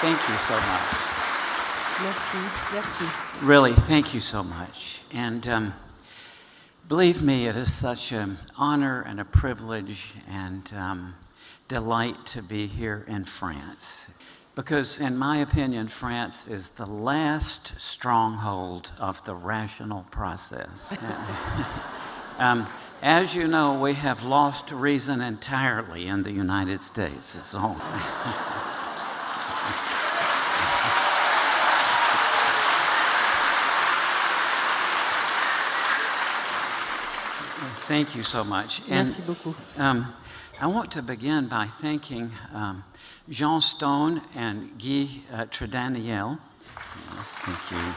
Thank you so much. Merci, merci. Really, thank you so much. And believe me, it is such an honor and a privilege and delight to be here in France. Because, in my opinion, France is the last stronghold of the rational process. As you know, we have lost reason entirely in the United States. It's all. Thank you so much. Merci beaucoup. I want to begin by thanking Jean Stone and Guy Tredaniel. Yes, thank you.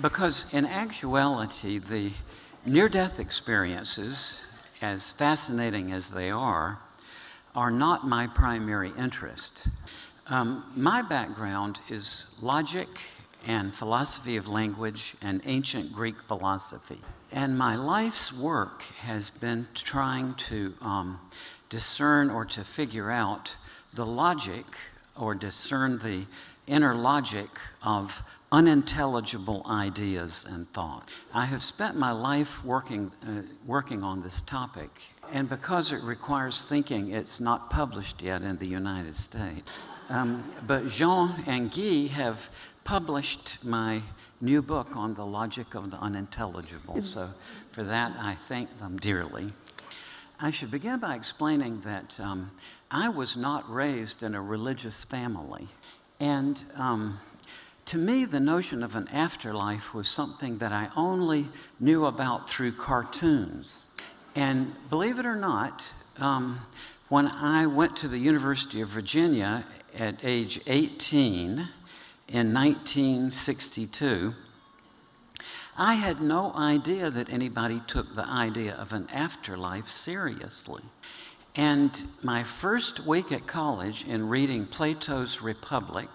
Because in actuality, the near-death experiences, as fascinating as they are not my primary interest. My background is logic and philosophy of language and ancient Greek philosophy. And my life's work has been trying to discern or to figure out the logic or discern the inner logic of unintelligible ideas and thought. I have spent my life working on this topic, and because it requires thinking, it's not published yet in the United States. But Jean and Guy have published my new book on the logic of the unintelligible, so for that I thank them dearly. I should begin by explaining that I was not raised in a religious family, and to me the notion of an afterlife was something that I only knew about through cartoons. And believe it or not, when I went to the University of Virginia at age 18, in 1962, I had no idea that anybody took the idea of an afterlife seriously. And my first week at college in reading Plato's Republic,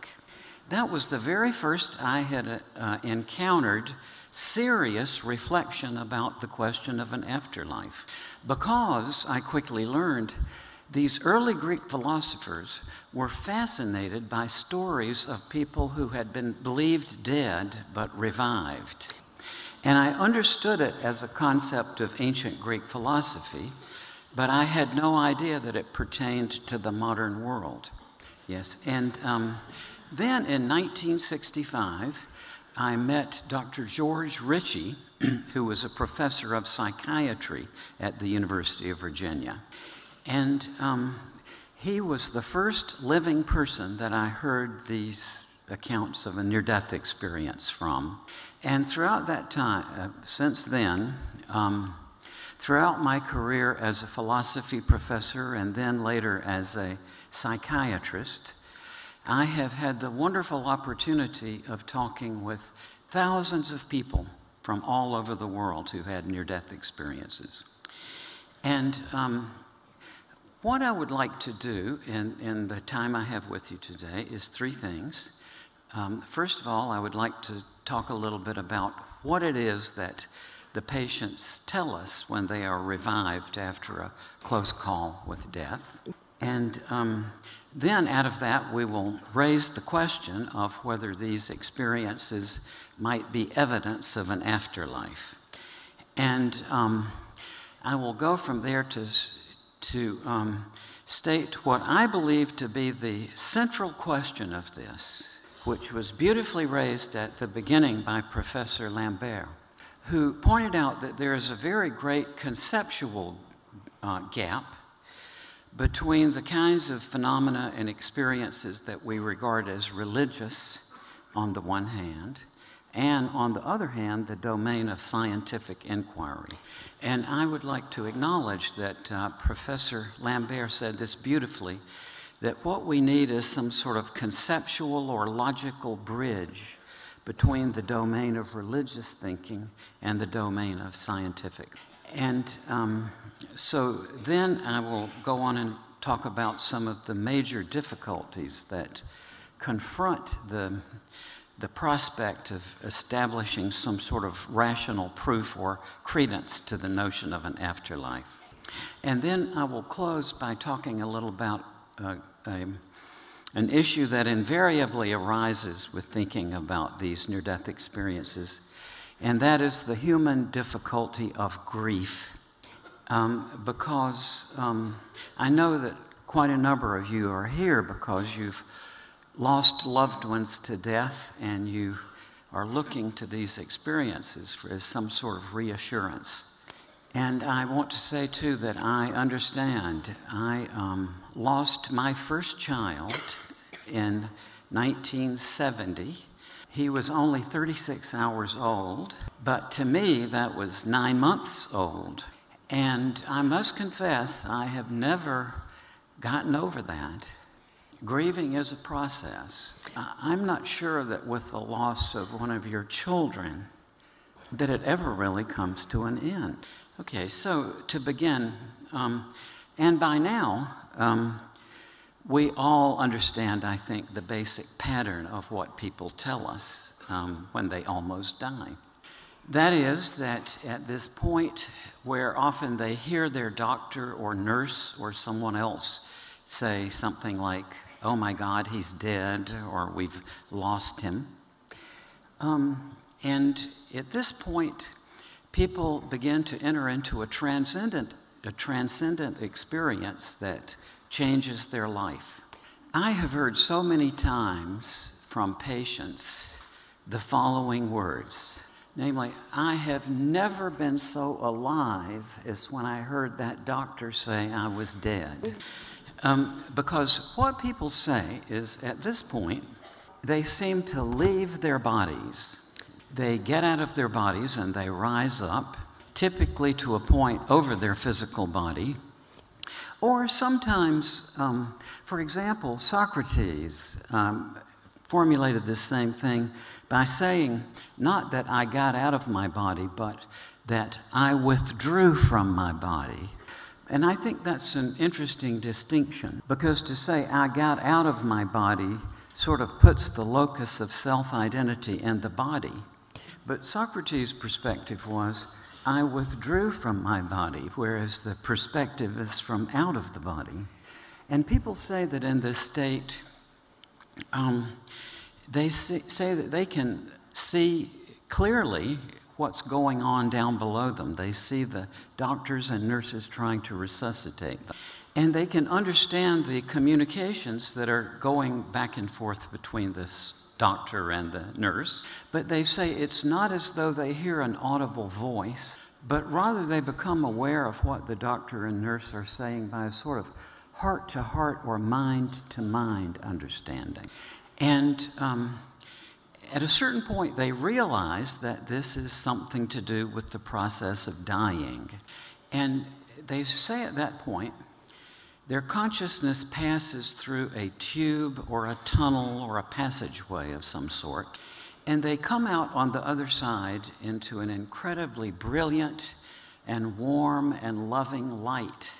that was the very first I had encountered serious reflection about the question of an afterlife. Because I quickly learned these early Greek philosophers were fascinated by stories of people who had been believed dead but revived. And I understood it as a concept of ancient Greek philosophy, but I had no idea that it pertained to the modern world. Yes, and then in 1965, I met Dr. George Ritchie, who was a professor of psychiatry at the University of Virginia. And he was the first living person that I heard these accounts of a near-death experience from. And throughout that time, since then, throughout my career as a philosophy professor and then later as a psychiatrist, I have had the wonderful opportunity of talking with thousands of people from all over the world who had near-death experiences. And what I would like to do in the time I have with you today is three things. First of all, I would like to talk a little bit about what it is that the patients tell us when they are revived after a close call with death. And then out of that, we will raise the question of whether these experiences might be evidence of an afterlife. And I will go from there to state what I believe to be the central question of this, which was beautifully raised at the beginning by Professor Lambert, who pointed out that there is a very great conceptual gap between the kinds of phenomena and experiences that we regard as religious on the one hand, and on the other hand, the domain of scientific inquiry. And I would like to acknowledge that Professor Lambert said this beautifully, that what we need is some sort of conceptual or logical bridge between the domain of religious thinking and the domain of scientific. And so then I will go on and talk about some of the major difficulties that confront the prospect of establishing some sort of rational proof or credence to the notion of an afterlife. And then I will close by talking a little an issue that invariably arises with thinking about these near-death experiences, and that is the human difficulty of grief. Because I know that quite a number of you are here because you've lost loved ones to death, and you are looking to these experiences as some sort of reassurance. And I want to say, too, that I understand. I lost my first child in 1970. He was only 36 hours old, but to me, that was 9 months old. And I must confess, I have never gotten over that. Grieving is a process. I'm not sure that with the loss of one of your children, that it ever really comes to an end. Okay, so to begin, and by now, we all understand, I think, the basic pattern of what people tell us when they almost die. That is that at this point where often they hear their doctor or nurse or someone else say something like, "Oh my God, he's dead," or "We've lost him." And at this point, people begin to enter into a transcendent experience that changes their life. I have heard so many times from patients the following words, namely, "I have never been so alive as when I heard that doctor say I was dead." Because what people say is, at this point, they seem to leave their bodies. They get out of their bodies and they rise up, typically to a point over their physical body. Or sometimes, for example, Socrates formulated this same thing by saying, not that I got out of my body, but that I withdrew from my body. And I think that's an interesting distinction, because to say I got out of my body sort of puts the locus of self-identity in the body. But Socrates' perspective was, I withdrew from my body, whereas the perspective is from out of the body. And people say that in this state, they say that they can see clearly what's going on down below them. They see the doctors and nurses trying to resuscitate them. And they can understand the communications that are going back and forth between this doctor and the nurse. But they say it's not as though they hear an audible voice, but rather they become aware of what the doctor and nurse are saying by a sort of heart-to-heart or mind-to-mind understanding. And at a certain point, they realize that this is something to do with the process of dying. And they say at that point, their consciousness passes through a tube or a tunnel or a passageway of some sort, and they come out on the other side into an incredibly brilliant and warm and loving light.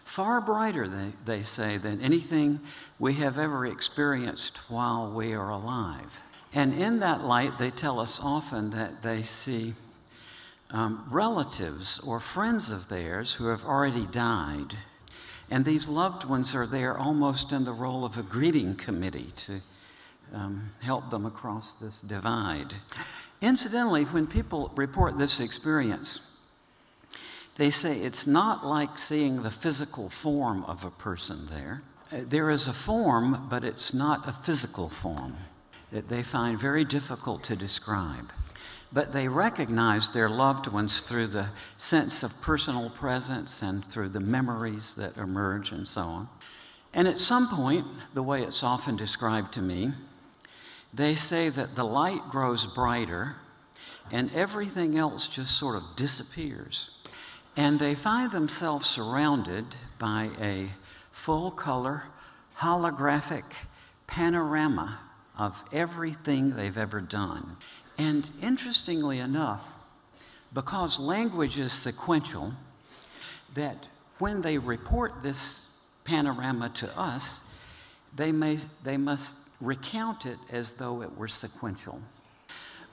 Far brighter, they say, than anything we have ever experienced while we are alive. And in that light, they tell us often that they see relatives or friends of theirs who have already died. And these loved ones are there almost in the role of a greeting committee to help them across this divide. Incidentally, when people report this experience, they say it's not like seeing the physical form of a person there. There is a form, but it's not a physical form that they find very difficult to describe. But they recognize their loved ones through the sense of personal presence and through the memories that emerge and so on. And at some point, the way it's often described to me, they say that the light grows brighter and everything else just sort of disappears. And they find themselves surrounded by a full-color, holographic panorama of everything they've ever done. And interestingly enough, because language is sequential, that when they report this panorama to us, they must recount it as though it were sequential.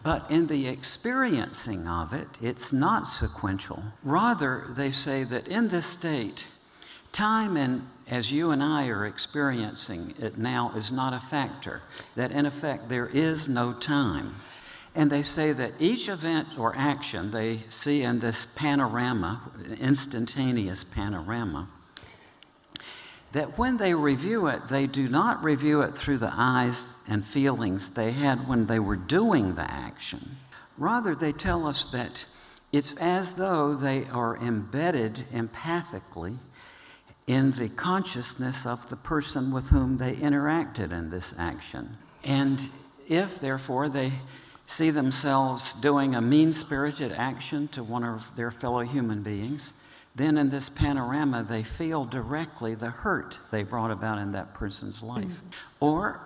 But in the experiencing of it, it's not sequential. Rather, they say that in this state, time, and as you and I are experiencing it now, is not a factor, that in effect there is no time. And they say that each event or action they see in this panorama, instantaneous panorama, that when they review it, they do not review it through the eyes and feelings they had when they were doing the action. Rather, they tell us that it's as though they are embedded empathically in the consciousness of the person with whom they interacted in this action. And if, therefore, they see themselves doing a mean-spirited action to one of their fellow human beings, then in this panorama they feel directly the hurt they brought about in that person's life. Or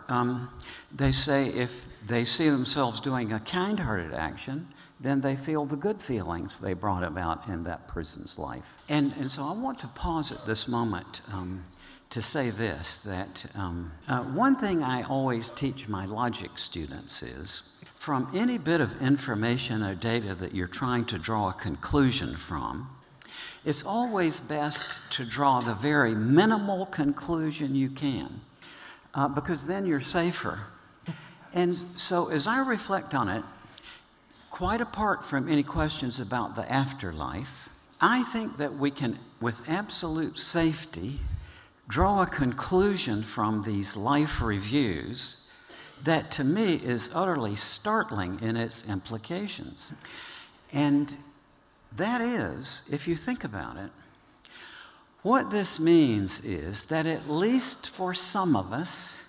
they say if they see themselves doing a kind-hearted action, then they feel the good feelings they brought about in that person's life. And so I want to pause at this moment to say this, that one thing I always teach my logic students is, from any bit of information or data that you're trying to draw a conclusion from, it's always best to draw the very minimal conclusion you can, because then you're safer. And so as I reflect on it, quite apart from any questions about the afterlife, I think that we can, with absolute safety, draw a conclusion from these life reviews that to me is utterly startling in its implications. And that is, if you think about it, what this means is that at least for some of us,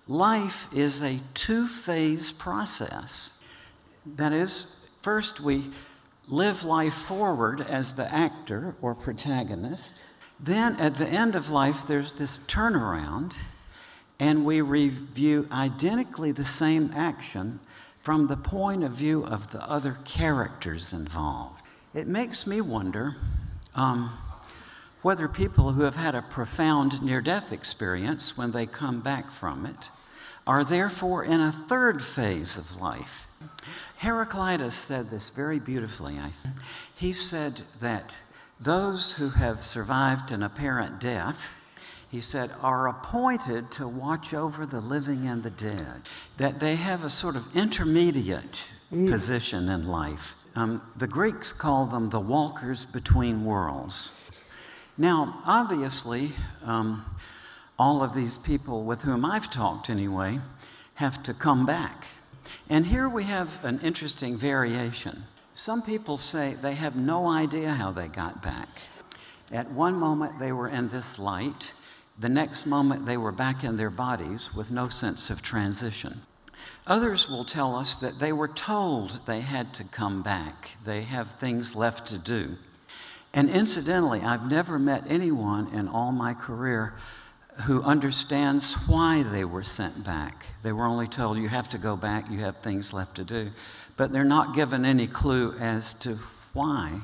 life is a two-phase process. That is, first we live life forward as the actor or protagonist. Then at the end of life, there's this turnaround, and we review identically the same action from the point of view of the other characters involved. It makes me wonder whether people who have had a profound near-death experience, when they come back from it, are therefore in a third phase of life. Heraclitus said this very beautifully, I think. He said that those who have survived an apparent death, he said, are appointed to watch over the living and the dead, that they have a sort of intermediate position in life. The Greeks call them the walkers between worlds. Now, obviously, all of these people with whom I've talked anyway have to come back. And here we have an interesting variation. Some people say they have no idea how they got back. At one moment they were in this light, the next moment they were back in their bodies with no sense of transition. Others will tell us that they were told they had to come back. They have things left to do. And incidentally, I've never met anyone in all my career who understands why they were sent back. They were only told, you have to go back, you have things left to do. But they're not given any clue as to why.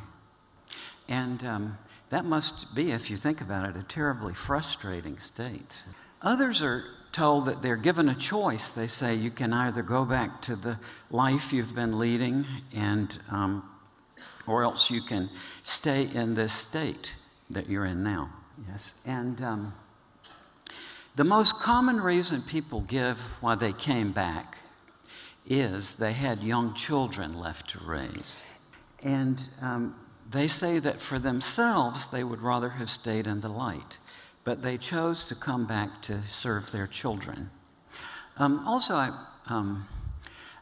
And that must be, if you think about it, a terribly frustrating state. Others are told that they're given a choice. They say you can either go back to the life you've been leading, and or else you can stay in this state that you're in now. Yes, and the most common reason people give why they came back is they had young children left to raise. And they say that for themselves, they would rather have stayed in the light, but they chose to come back to serve their children. Also,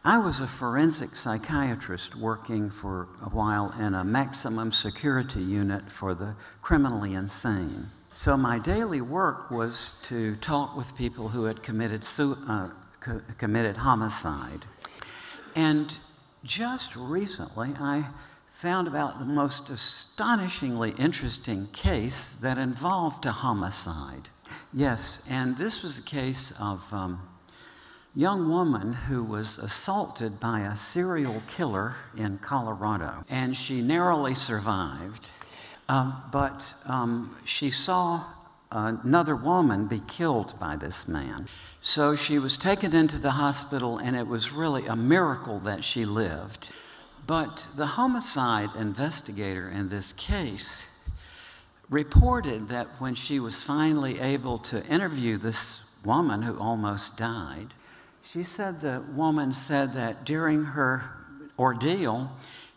I was a forensic psychiatrist working for a while in a maximum security unit for the criminally insane. So my daily work was to talk with people who had committed homicide. And just recently, I found about the most astonishingly interesting case that involved a homicide. Yes, and this was a case of a young woman who was assaulted by a serial killer in Colorado, and she narrowly survived. But she saw another woman be killed by this man. So she was taken into the hospital, and it was really a miracle that she lived. But the homicide investigator in this case reported that when she was finally able to interview this woman who almost died, she said the woman said that during her ordeal,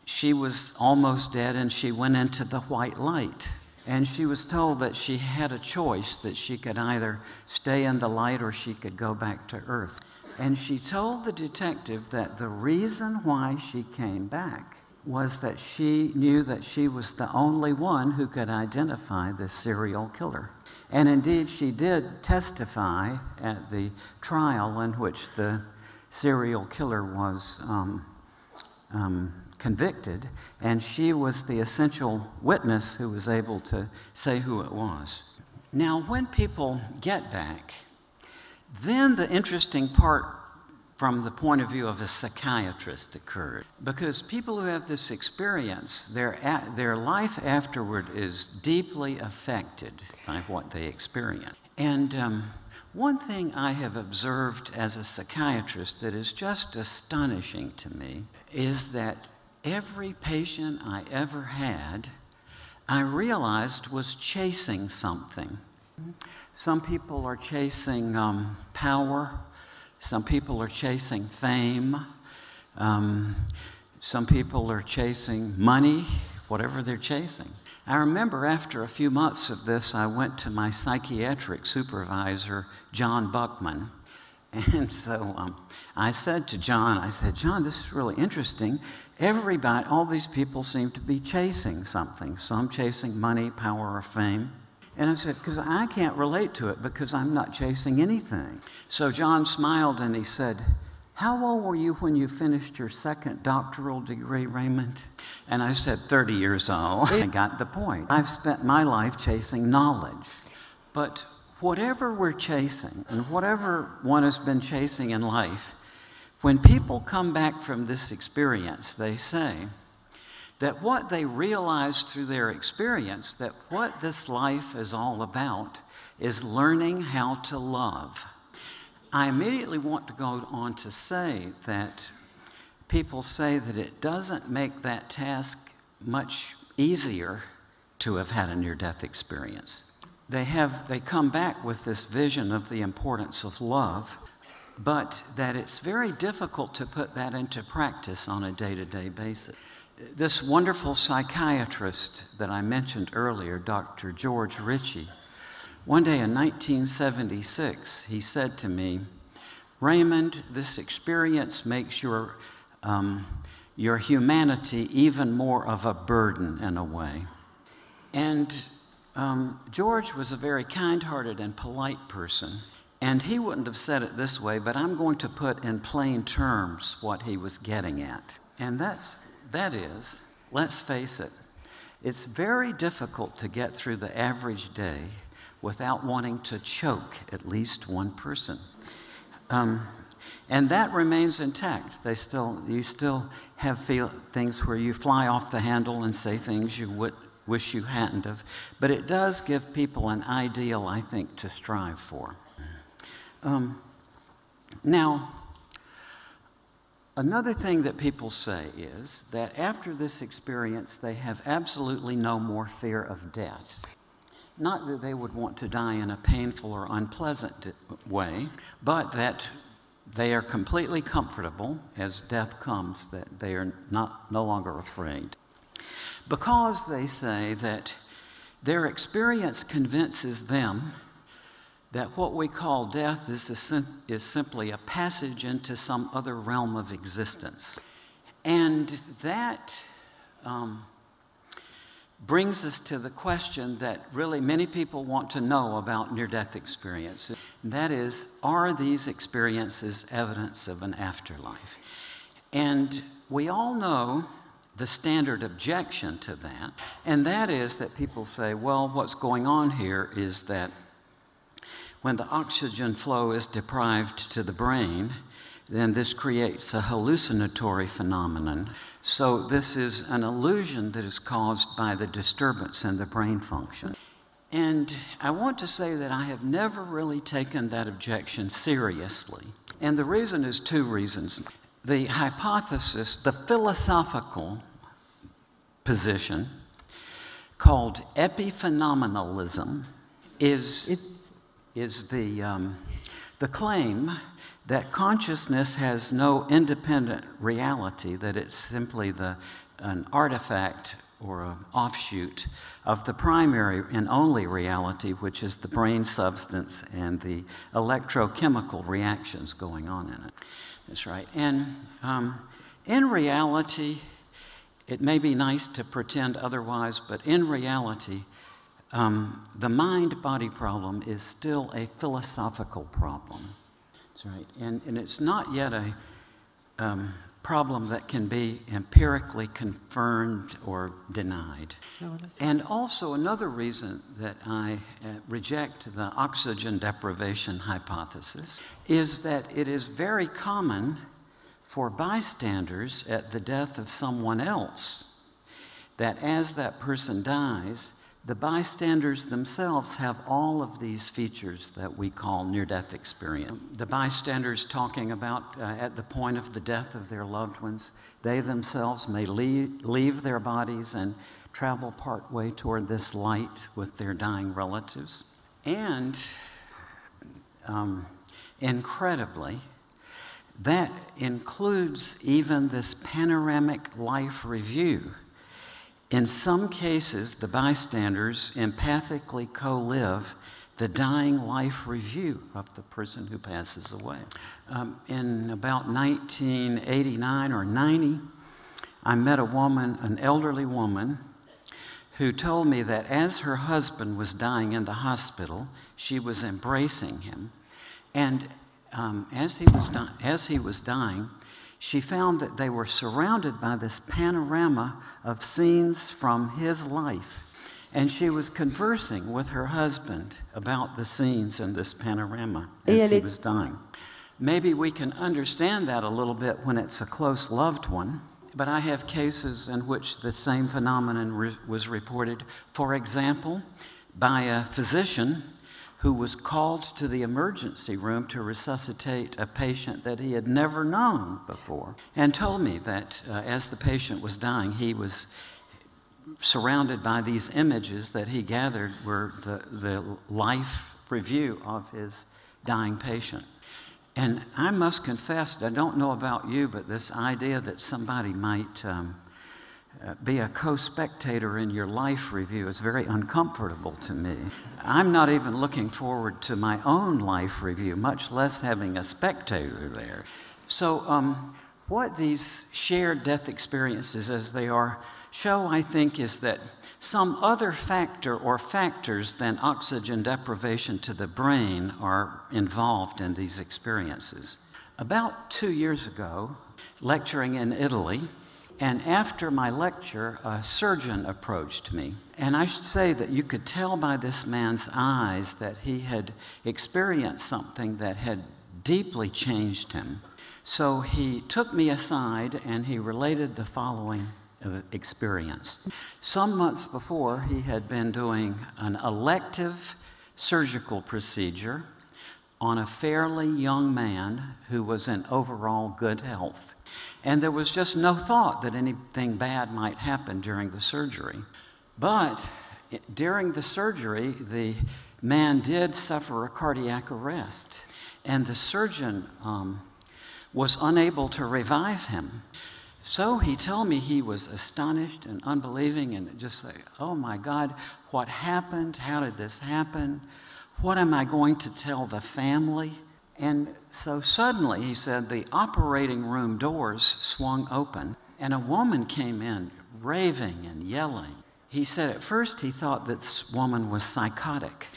she was almost dead and she went into the white light. And she was told that she had a choice, that she could either stay in the light or she could go back to earth. And she told the detective that the reason why she came back was that she knew that she was the only one who could identify the serial killer. And indeed, she did testify at the trial in which the serial killer was convicted, and she was the essential witness who was able to say who it was. Now, when people get back, then the interesting part from the point of view of a psychiatrist occurred. Because people who have this experience, their life afterward is deeply affected by what they experience. And one thing I have observed as a psychiatrist that is just astonishing to me is that every patient I ever had, I realized was chasing something. Some people are chasing power. Some people are chasing fame. Some people are chasing money, whatever they're chasing. I remember after a few months of this, I went to my psychiatric supervisor, John Buckman. And so I said to John, John, this is really interesting. Everybody, all these people seem to be chasing something. Some chasing money, power, or fame. And I said, because I can't relate to it because I'm not chasing anything. So John smiled and he said, how old were you when you finished your second doctoral degree, Raymond? And I said, 30 years old. I got the point. I've spent my life chasing knowledge. But whatever we're chasing and whatever one has been chasing in life, when people come back from this experience, they say that what they realized through their experience, that what this life is all about is learning how to love. I immediately want to go on to say that people say that it doesn't make that task much easier to have had a near-death experience. They come back with this vision of the importance of love, but that it's very difficult to put that into practice on a day-to-day basis. This wonderful psychiatrist that I mentioned earlier, Dr. George Ritchie, one day in 1976, he said to me, Raymond, this experience makes your humanity even more of a burden in a way. And George was a very kind-hearted and polite person. And he wouldn't have said it this way, but I'm going to put in plain terms what he was getting at. And that is, let's face it, it's very difficult to get through the average day without wanting to choke at least one person. And that remains intact. You still have things where you fly off the handle and say things you would wish you hadn't have. But it does give people an ideal, I think, to strive for. Now, another thing that people say is that after this experience, they have absolutely no more fear of death. Not that they would want to die in a painful or unpleasant way, but that they are completely comfortable as death comes, that they are no longer afraid. Because they say that their experience convinces them that what we call death is simply a passage into some other realm of existence. And that brings us to the question that really many people want to know about near-death experience. And that is, are these experiences evidence of an afterlife? And we all know the standard objection to that, and that is that people say, well, what's going on here is that when the oxygen flow is deprived to the brain, then this creates a hallucinatory phenomenon. So this is an illusion that is caused by the disturbance in the brain function. And I want to say that I have never really taken that objection seriously. And the reason is two reasons. The hypothesis, the philosophical position, called epiphenomenalism is the claim that consciousness has no independent reality, that it's simply an artifact or an offshoot of the primary and only reality, which is the brain substance and the electrochemical reactions going on in it. That's right. And in reality, it may be nice to pretend otherwise, but in reality, the mind-body problem is still a philosophical problem. That's right. And it's not yet a problem that can be empirically confirmed or denied. And also another reason that I reject the oxygen deprivation hypothesis is that it is very common for bystanders at the death of someone else, that as that person dies, the bystanders themselves have all of these features that we call near-death experience. The bystanders talking about at the point of the death of their loved ones, they themselves may leave their bodies and travel partway toward this light with their dying relatives. And incredibly, that includes even this panoramic life review. In some cases, the bystanders empathically co-live the dying life review of the person who passes away. In about 1989 or 90, I met a woman, an elderly woman, who told me that as her husband was dying in the hospital, she was embracing him. And as he was dying, she found that they were surrounded by this panorama of scenes from his life. And she was conversing with her husband about the scenes in this panorama as he was dying. Maybe we can understand that a little bit when it's a close loved one, but I have cases in which the same phenomenon was reported, for example, by a physician who was called to the emergency room to resuscitate a patient that he had never known before, and told me that as the patient was dying, he was surrounded by these images that he gathered were the life review of his dying patient. And I must confess, I don't know about you, but this idea that somebody might be a co-spectator in your life review is very uncomfortable to me. I'm not even looking forward to my own life review, much less having a spectator there. So what these shared death experiences as they are show, I think, is that some other factor or factors than oxygen deprivation to the brain are involved in these experiences. About 2 years ago, lecturing in Italy, and after my lecture, a surgeon approached me. And I should say that you could tell by this man's eyes that he had experienced something that had deeply changed him. So he took me aside and he related the following experience. Some months before, he had been doing an elective surgical procedure on a fairly young man who was in overall good health. And there was just no thought that anything bad might happen during the surgery. But during the surgery, the man did suffer a cardiac arrest, and the surgeon was unable to revive him. So he told me he was astonished and unbelieving and just say, "Oh my God, what happened? How did this happen? What am I going to tell the family?" And so suddenly, he said, the operating room doors swung open and a woman came in raving and yelling. He said at first he thought this woman was psychotic.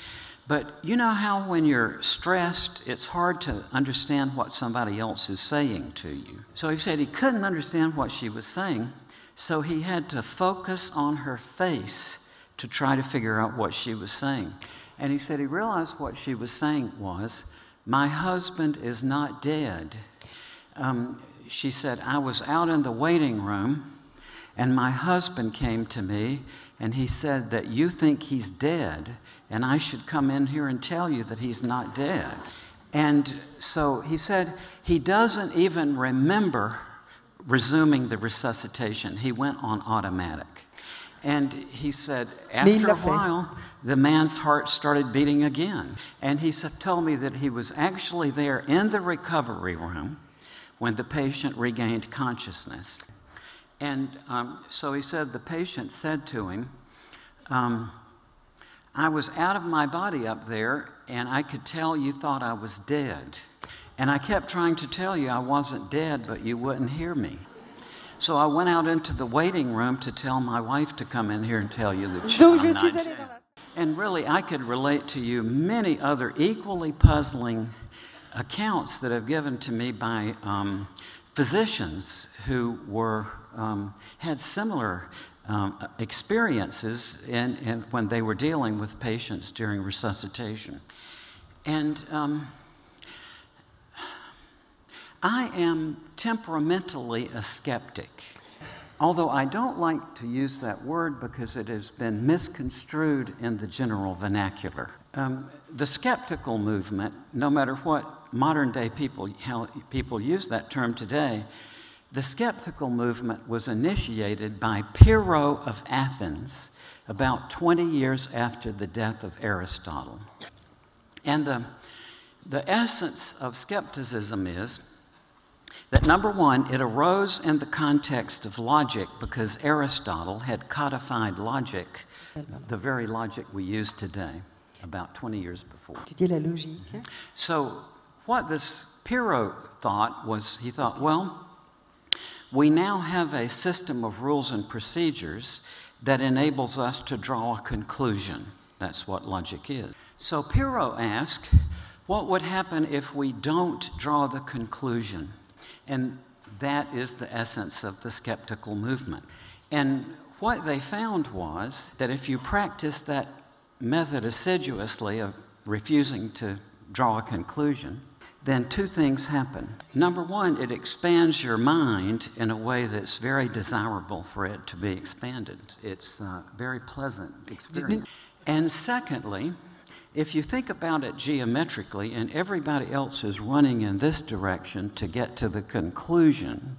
But you know how when you're stressed, it's hard to understand what somebody else is saying to you. So he said he couldn't understand what she was saying, so he had to focus on her face to try to figure out what she was saying. And he said he realized what she was saying was, "My husband is not dead." She said, "I was out in the waiting room and my husband came to me and he said that you think he's dead and I should come in here and tell you that he's not dead." And so he said he doesn't even remember resuming the resuscitation. He went on automatic. And he said, Mais il after l'a a fait. while, the man's heart started beating again. And he told me that he was actually there in the recovery room when the patient regained consciousness. And so he said the patient said to him, I was out of my body up there, and I could tell you thought I was dead. And I kept trying to tell you I wasn't dead, but you wouldn't hear me. So I went out into the waiting room to tell my wife to come in here and tell you that Donc je I'm suis not allée dead. dans la... And really, I could relate to you many other equally puzzling accounts that have given to me by physicians who were had similar experiences when they were dealing with patients during resuscitation. And I am temperamentally a skeptic, although I don't like to use that word because it has been misconstrued in the general vernacular. The skeptical movement, no matter what modern day how people use that term today, the skeptical movement was initiated by Pyrrho of Athens about 20 years after the death of Aristotle. And the essence of skepticism is that, number one, it arose in the context of logic because Aristotle had codified logic, the very logic we use today, about 20 years before. Étudier la logique. So what this Pyrrho thought was, he thought, well, we now have a system of rules and procedures that enables us to draw a conclusion. That's what logic is. So Pyrrho asked, what would happen if we don't draw the conclusion? And that is the essence of the skeptical movement. And what they found was that if you practice that method assiduously of refusing to draw a conclusion, then two things happen. Number one, it expands your mind in a way that's very desirable for it to be expanded. It's a very pleasant experience. And secondly, if you think about it geometrically and everybody else is running in this direction to get to the conclusion,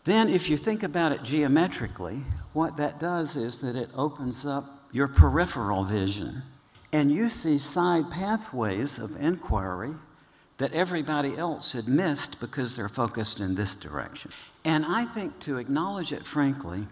then if you think about it geometrically, what that does is that it opens up your peripheral vision and you see side pathways of inquiry that everybody else had missed because they're focused in this direction. And I think, to acknowledge it frankly,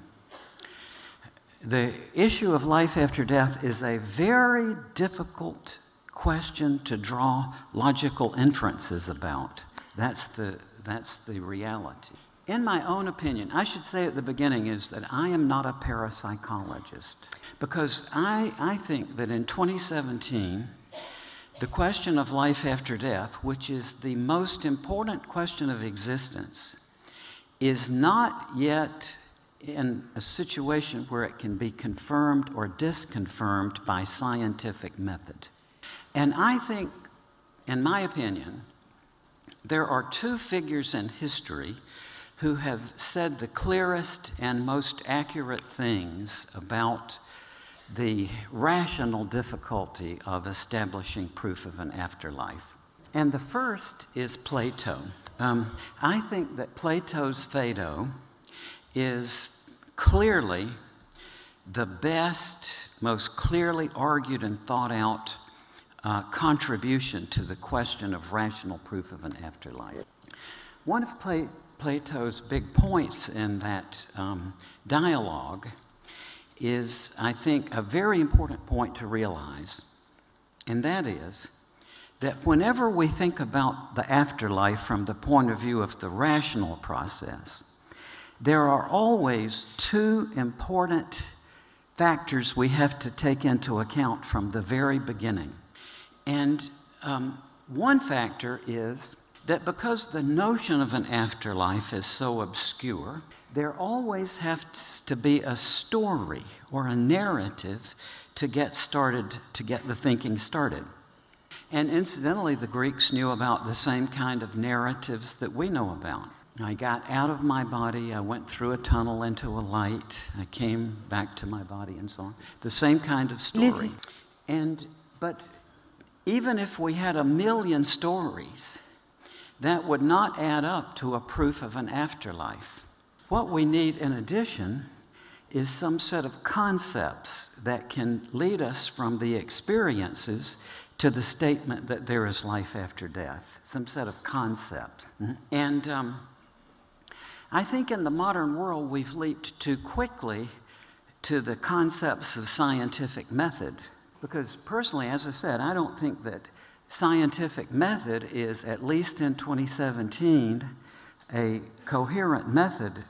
the issue of life after death is a very difficult question to draw logical inferences about. That's the reality. In my own opinion, I should say at the beginning is that I am not a parapsychologist, because I think that in 2017, the question of life after death, which is the most important question of existence, is not yet in a situation where it can be confirmed or disconfirmed by scientific method. And I think, in my opinion, there are two figures in history who have said the clearest and most accurate things about the rational difficulty of establishing proof of an afterlife. And the first is Plato. I think that Plato's Phaedo is clearly the best, most clearly argued and thought out contribution to the question of rational proof of an afterlife. One of Plato's big points in that dialogue is, I think, a very important point to realize, and that is that whenever we think about the afterlife from the point of view of the rational process, there are always two important factors we have to take into account from the very beginning. And one factor is that because the notion of an afterlife is so obscure, there always has to be a story or a narrative to get started, to get the thinking started. And incidentally, the Greeks knew about the same kind of narratives that we know about. I got out of my body, I went through a tunnel into a light, I came back to my body, and so on. The same kind of story. But even if we had 1 million stories, that would not add up to a proof of an afterlife. What we need in addition is some set of concepts that can lead us from the experiences to the statement that there is life after death, some set of concepts. And I think in the modern world we've leaped too quickly to the concepts of scientific method, because personally, as I said, I don't think that scientific method is, at least in 2017, a coherent method.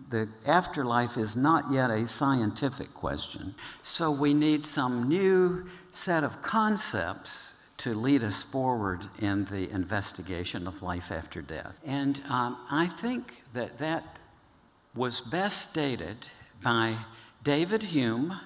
The afterlife is not yet a scientific question. So we need some new set of concepts to lead us forward in the investigation of life after death. And I think that that was best stated by David Hume,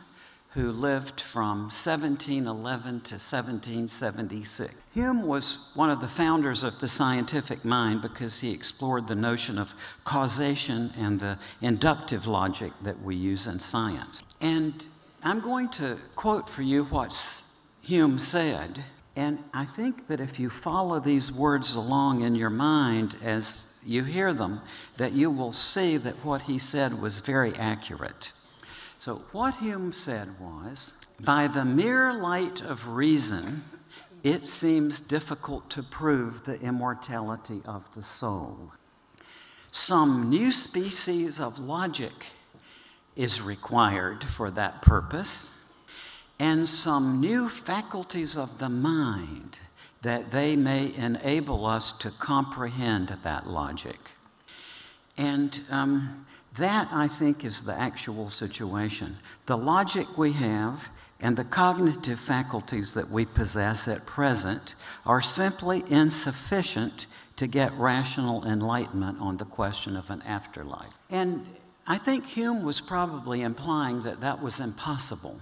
who lived from 1711 to 1776. Hume was one of the founders of the scientific mind because he explored the notion of causation and the inductive logic that we use in science. And I'm going to quote for you what Hume said, and I think that if you follow these words along in your mind as you hear them, that you will see that what he said was very accurate. So what Hume said was, by the mere light of reason, it seems difficult to prove the immortality of the soul. Some new species of logic is required for that purpose, and some new faculties of the mind that they may enable us to comprehend that logic. And that, I think, is the actual situation. The logic we have and the cognitive faculties that we possess at present are simply insufficient to get rational enlightenment on the question of an afterlife. And I think Hume was probably implying that that was impossible.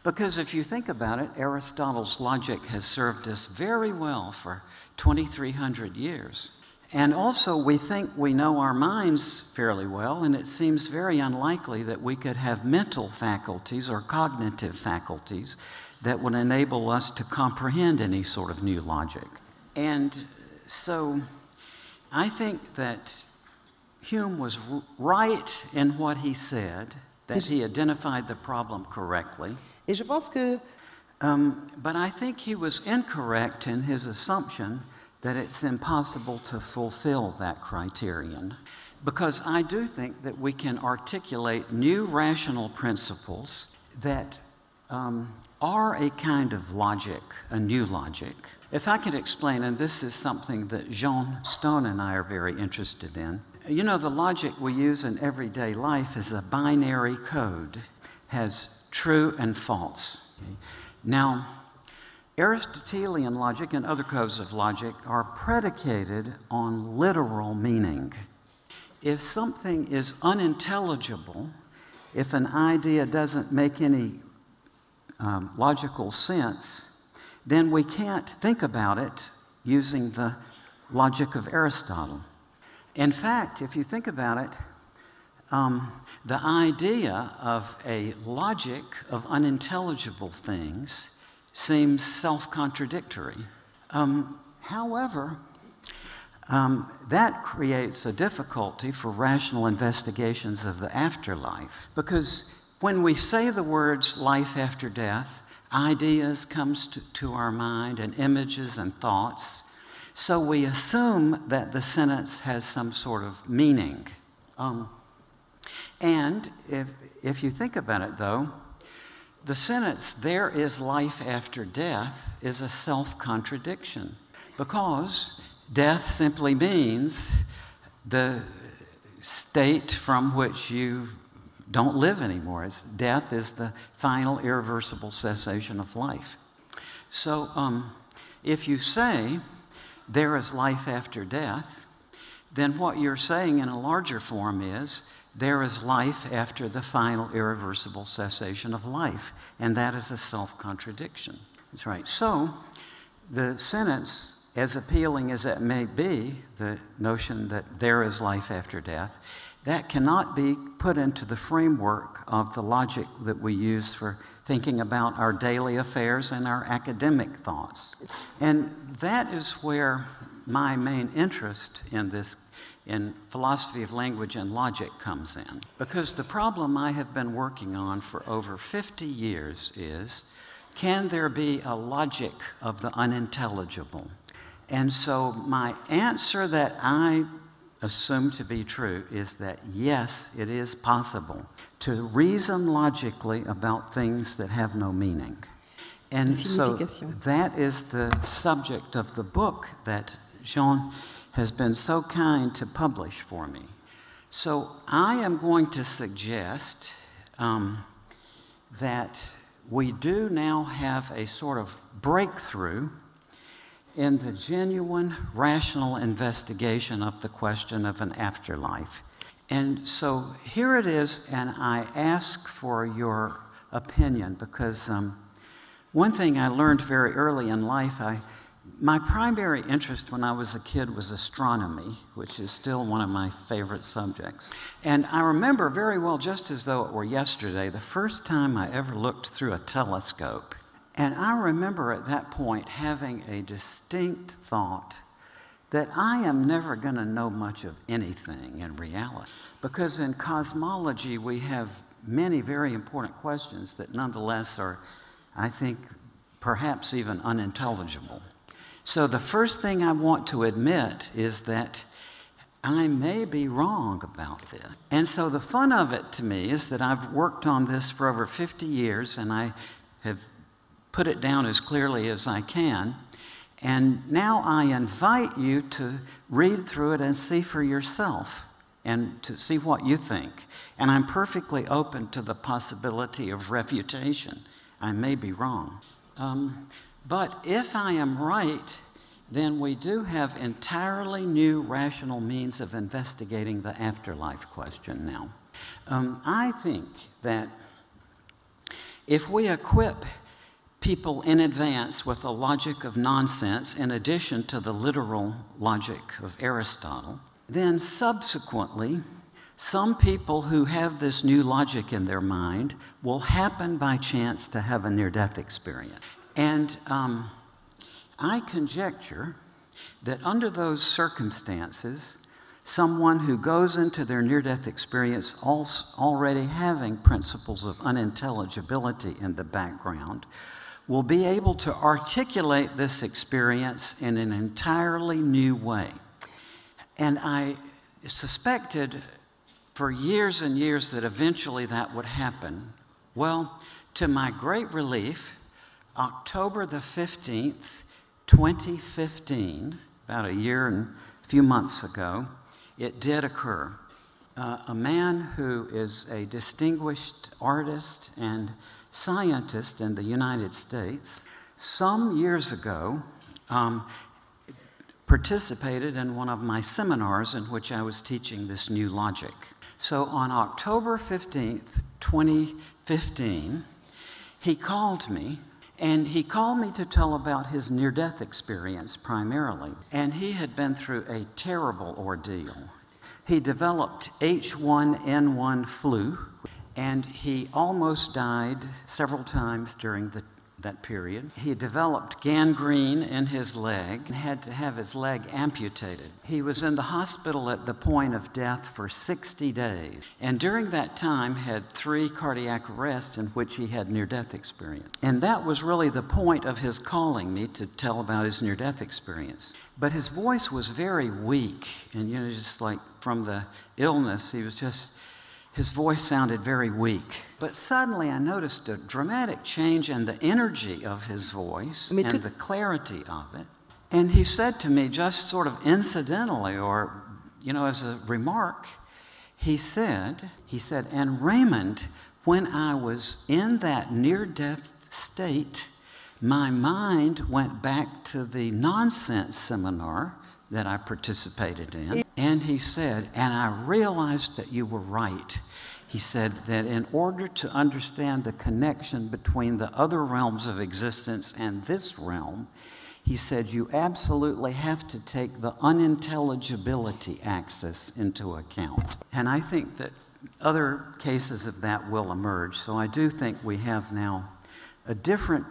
Because if you think about it, Aristotle's logic has served us very well for 2,300 years. And also, we think we know our minds fairly well, and it seems very unlikely that we could have mental faculties or cognitive faculties that would enable us to comprehend any sort of new logic. And so, I think that Hume was right in what he said, that he identified the problem correctly. Et je pense que But I think he was incorrect in his assumption that it's impossible to fulfill that criterion, because I do think that we can articulate new rational principles that are a kind of logic, a new logic. If I could explain, and this is something that Jean Stone and I are very interested in. You know, the logic we use in everyday life is a binary code, has true and false. Okay? Now, Aristotelian logic and other codes of logic are predicated on literal meaning. If something is unintelligible, if an idea doesn't make any logical sense, then we can't think about it using the logic of Aristotle. In fact, if you think about it, the idea of a logic of unintelligible things seems self-contradictory. However, that creates a difficulty for rational investigations of the afterlife, because when we say the words life after death, ideas come to our mind and images and thoughts, so we assume that the sentence has some sort of meaning. And if you think about it, though, the sentence, there is life after death, is a self-contradiction, because death simply means the state from which you don't live anymore. Death is the final irreversible cessation of life. So if you say there is life after death, then what you're saying in a larger form is there is life after the final irreversible cessation of life, and that is a self-contradiction. That's right. So the sentence, as appealing as it may be, the notion that there is life after death, that cannot be put into the framework of the logic that we use for thinking about our daily affairs and our academic thoughts. And that is where my main interest in this in philosophy of language and logic comes in. Because the problem I have been working on for over 50 years is, can there be a logic of the unintelligible? And so my answer that I assume to be true is that yes, it is possible to reason logically about things that have no meaning. And so that is the subject of the book that Jean has been so kind to publish for me. So I am going to suggest that we do now have a sort of breakthrough in the genuine rational investigation of the question of an afterlife. And so here it is, and I ask for your opinion, because one thing I learned very early in life, my primary interest when I was a kid was astronomy, which is still one of my favorite subjects. And I remember very well, just as though it were yesterday, the first time I ever looked through a telescope. And I remember at that point having a distinct thought that I am never going to know much of anything in reality. Because in cosmology, we have many very important questions that nonetheless are, I think, perhaps even unintelligible. So the first thing I want to admit is that I may be wrong about this. And so the fun of it to me is that I've worked on this for over 50 years, and I have put it down as clearly as I can. And now I invite you to read through it and see for yourself and to see what you think. And I'm perfectly open to the possibility of refutation. I may be wrong. But if I am right, then we do have entirely new rational means of investigating the afterlife question now. I think that if we equip people in advance with a logic of nonsense in addition to the literal logic of Aristotle, then subsequently some people who have this new logic in their mind will happen by chance to have a near-death experience. And I conjecture that under those circumstances, someone who goes into their near-death experience already having principles of unintelligibility in the background will be able to articulate this experience in an entirely new way. And I suspected for years and years that eventually that would happen. Well, to my great relief, October the 15th, 2015, about a year and a few months ago, it did occur. A man who is a distinguished artist and scientist in the United States, some years ago, participated in one of my seminars in which I was teaching this new logic. So on October 15th, 2015, he called me, and he called me to tell about his near-death experience primarily. And he had been through a terrible ordeal. He developed H1N1 flu, and he almost died several times during that period. He developed gangrene in his leg and had to have his leg amputated. He was in the hospital at the point of death for 60 days, and during that time had 3 cardiac arrests in which he had near-death experience. And that was really the point of his calling me to tell about his near-death experience. But his voice was very weak, and just like from the illness, his voice sounded very weak. But suddenly I noticed a dramatic change in the energy of his voice and the clarity of it. And he said to me, just sort of incidentally, or, as a remark, he said, and Raymond, when I was in that near-death state, my mind went back to the nonsense seminar that I participated in. And he said, and I realized that you were right. He said that in order to understand the connection between the other realms of existence and this realm, he said you absolutely have to take the unintelligibility axis into account. And I think that other cases of that will emerge. So I do think we have now a different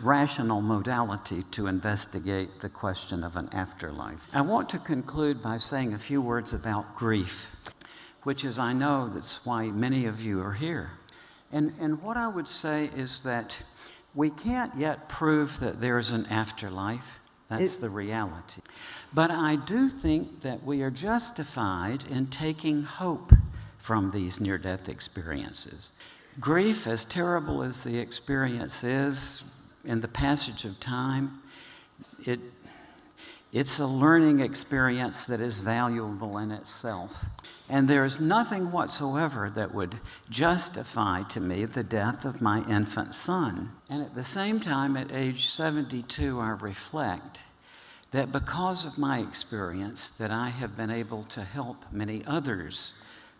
rational modality to investigate the question of an afterlife. I want to conclude by saying a few words about grief, which is, I know, that's why many of you are here. And what I would say is that we can't yet prove that there's an afterlife. That's the reality. But I do think that we are justified in taking hope from these near-death experiences. Grief, as terrible as the experience is in the passage of time, it's a learning experience that is valuable in itself. And there's nothing whatsoever that would justify to me the death of my infant son. And at the same time, at age 72, I reflect that because of my experience, that I have been able to help many others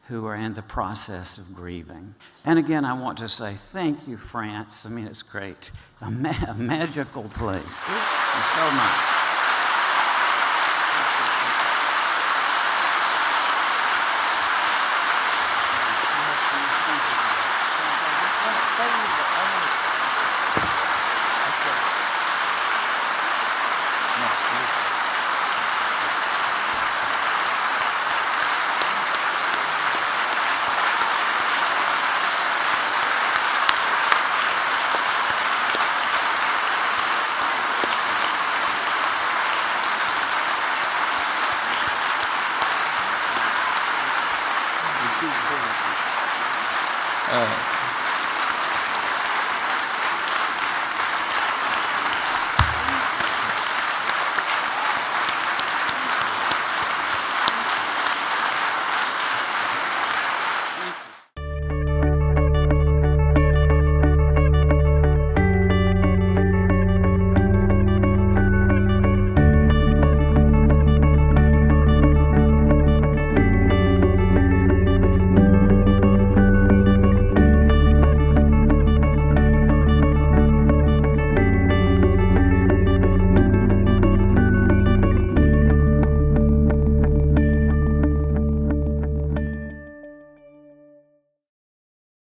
who are in the process of grieving. And again, I want to say thank you, France. I mean, it's great. A magical place. Thank you so much.